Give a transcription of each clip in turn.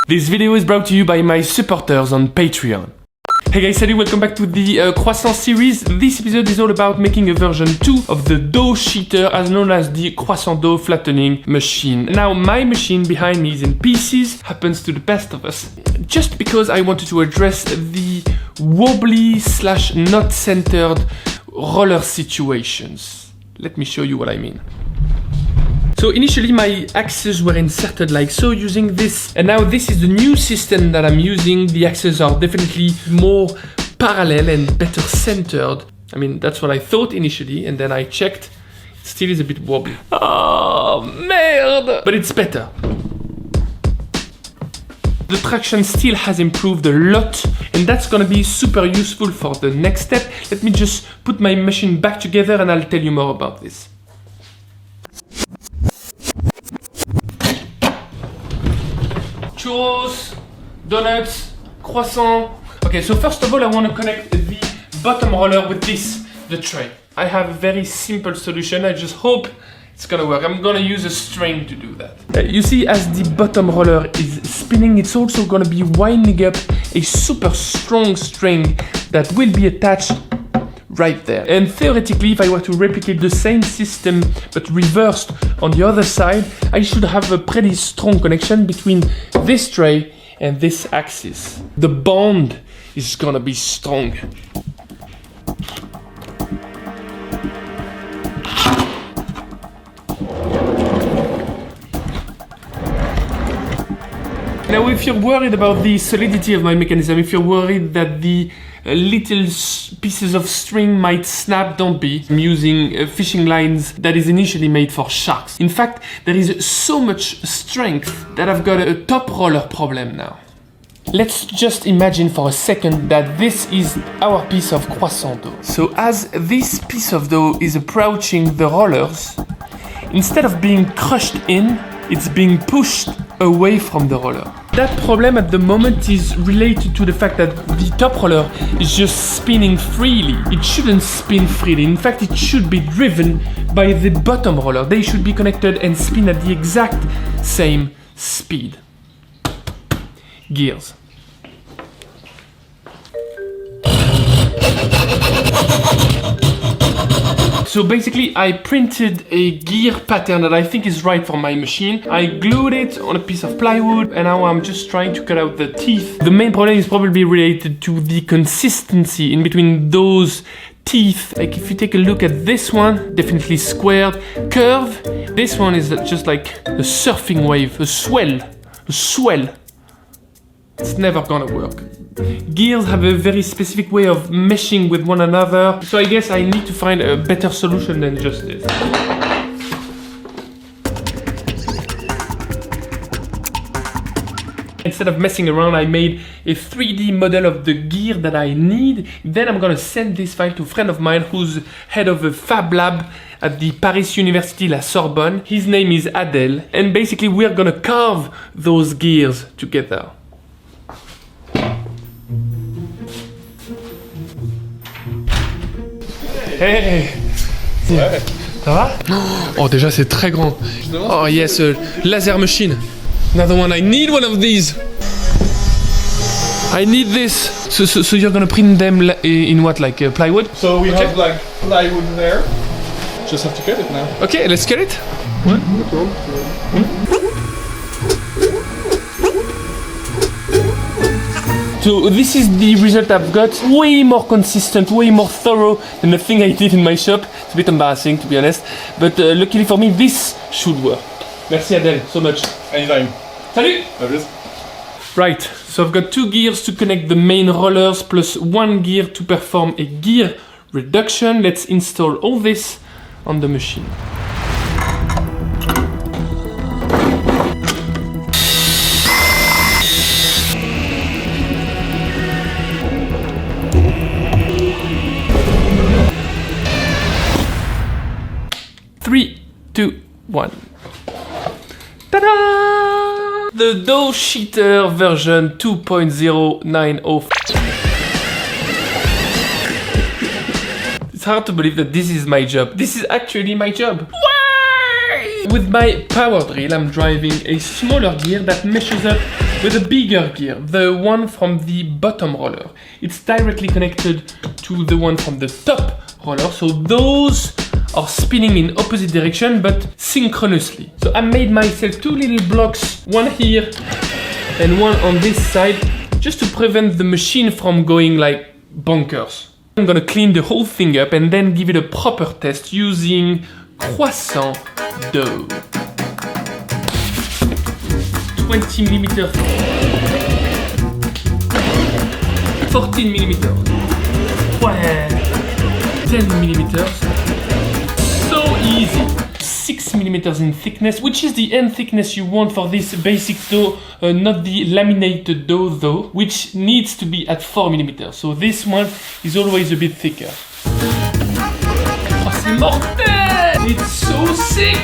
This video is brought to you by my supporters on Patreon. Hey guys, salut, welcome back to the Croissant series. This episode is all about making a version 2 of the dough sheeter, as known as the croissant dough flattening machine. Now, my machine behind me is in pieces, happens to the best of us. Just because I wanted to address the wobbly / not centered roller situations. Let me show you what I mean. So initially my axes were inserted like so using this, and now this is the new system that I'm using. The axes are definitely more parallel and better centered. I mean, that's what I thought initially, and then I checked. It still is a bit wobbly. Oh, merde! But it's better. The traction still has improved a lot, and that's gonna be super useful for the next step. Let me just put my machine back together and I'll tell you more about this. Churros, donuts, croissant. Okay, so first of all, I want to connect the bottom roller with the tray. I have a very simple solution. I just hope it's gonna work. I'm gonna use a string to do that. You see, as the bottom roller is spinning, it's also gonna be winding up a super strong string that will be attached right there. And theoretically, if I were to replicate the same system but reversed on the other side, I should have a pretty strong connection between this tray and this axis. The bond is gonna be strong. Now, if you're worried about the solidity of my mechanism, if you're worried that the little pieces of string might snap, don't be. I'm using fishing lines that is initially made for sharks. In fact, there is so much strength that I've got a top roller problem now. Let's just imagine for a second that this is our piece of croissant dough. So as this piece of dough is approaching the rollers, instead of being crushed in, it's being pushed away from the roller. That problem at the moment is related to the fact that the top roller is just spinning freely. It shouldn't spin freely. In fact, it should be driven by the bottom roller. They should be connected and spin at the exact same speed. Gears. So basically, I printed a gear pattern that I think is right for my machine. I glued it on a piece of plywood, and now I'm just trying to cut out the teeth. The main problem is probably related to the consistency in between those teeth. Like if you take a look at this one, definitely squared, curve. This one is just like a surfing wave, a swell. It's never gonna work. Gears have a very specific way of meshing with one another, so I guess I need to find a better solution than just this. Instead of messing around, I made a 3D model of the gear that I need. Then I'm gonna send this file to a friend of mine who's head of a fab lab at the Paris University La Sorbonne. His name is Adel, and basically we're gonna carve those gears together. Hey! Ouais. Ça va? Oh, déjà c'est très grand. Oh yes, laser machine. Another one. I need one of these. I need this. So you're gonna print them in what, like plywood? So we have like plywood there. Just have to cut it now. Okay, let's cut it. Ouais. So this is the result I've got. Way more consistent, way more thorough than the thing I did in my shop. It's a bit embarrassing, to be honest. But luckily for me, this should work. Merci Adèle, so much. Anytime. Salut! Right, so I've got 2 gears to connect the main rollers plus 1 gear to perform a gear reduction. Let's install all this on the machine. Three, 2, 1. Ta-da! The dough sheeter version 2.090. It's hard to believe that this is my job. This is actually my job. Why? With my power drill, I'm driving a smaller gear that meshes up with a bigger gear, the one from the bottom roller. It's directly connected to the one from the top roller, so those are spinning in opposite direction but synchronously. So I made myself two little blocks, one here and one on this side, just to prevent the machine from going like bonkers. I'm gonna clean the whole thing up and then give it a proper test using croissant dough. 20 millimeters, 14 millimeters, 10 millimeters. So easy. 6 millimeters in thickness, which is the end thickness you want for this basic dough, not the laminated dough though, which needs to be at 4 millimeters. So this one is always a bit thicker. Oh, c'est mortel! It's so sick!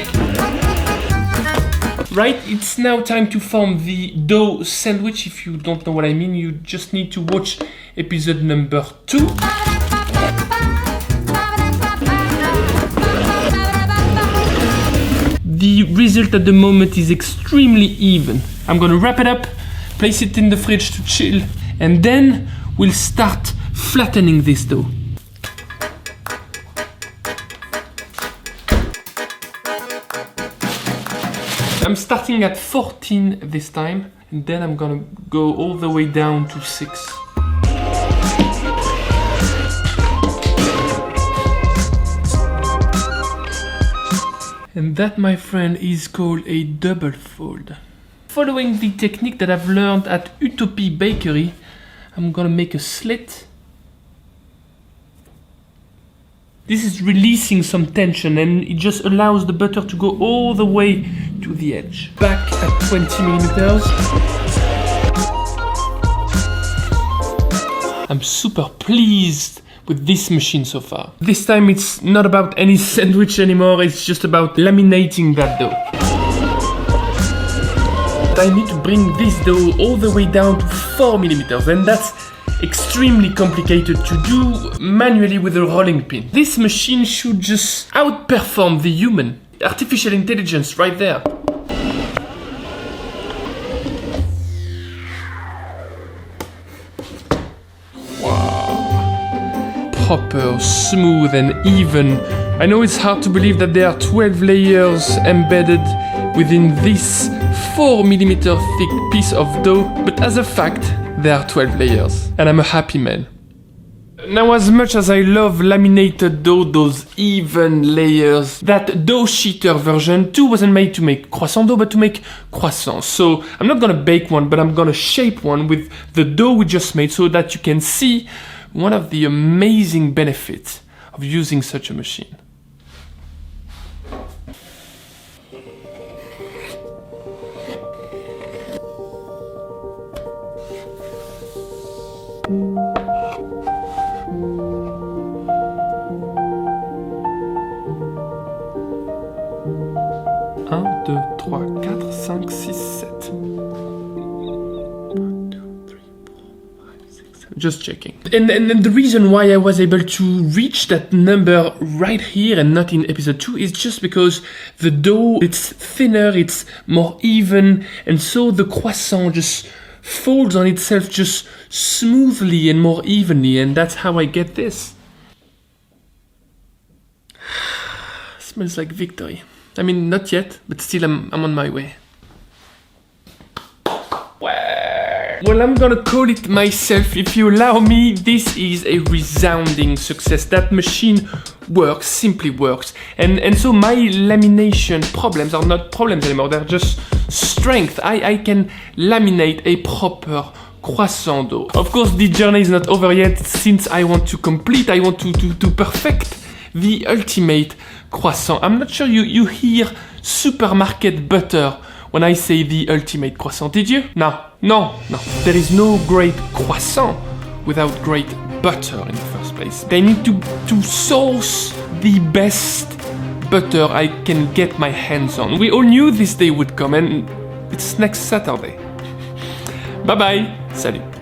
Right, it's now time to form the dough sandwich. If you don't know what I mean, you just need to watch episode number 2. The result at the moment is extremely even. I'm gonna wrap it up, place it in the fridge to chill, and then we'll start flattening this dough. I'm starting at 14 this time, and then I'm gonna go all the way down to 6. And that, my friend, is called a double fold. Following the technique that I've learned at Utopie Bakery, I'm gonna make a slit. This is releasing some tension and it just allows the butter to go all the way to the edge. Back at 20 millimeters. I'm super pleased with this machine so far. This time it's not about any sandwich anymore, it's just about laminating that dough. I need to bring this dough all the way down to 4 millimeters, and that's extremely complicated to do manually with a rolling pin. This machine should just outperform the human. Artificial intelligence right there. Proper, smooth and even. I know it's hard to believe that there are 12 layers embedded within this 4 millimeter thick piece of dough, but as a fact, there are 12 layers, and I'm a happy man. Now, as much as I love laminated dough, those even layers, that dough sheeter version 2 wasn't made to make croissant dough, but to make croissants. So I'm not gonna bake one, but I'm gonna shape one with the dough we just made so that you can see one of the amazing benefits of using such a machine. Un, deux, trois, quatre, cinq, six, sept. Just checking. And the reason why I was able to reach that number right here and not in episode 2 is just because the dough, it's thinner, it's more even, and so the croissant just folds on itself just smoothly and more evenly, and that's how I get this. Smells like victory. I mean, not yet, but still I'm on my way. Well, I'm gonna call it myself. If you allow me, this is a resounding success. That machine works, simply works. And so my lamination problems are not problems anymore, they're just strength. I can laminate a proper croissant dough. Of course, the journey is not over yet, since I want to complete, I want to perfect the ultimate croissant. I'm not sure you hear supermarket butter when I say the ultimate croissant. Did you? No. There is no great croissant without great butter in the first place. They need to source the best butter I can get my hands on. We all knew this day would come, and it's next Saturday. Bye bye. Salut.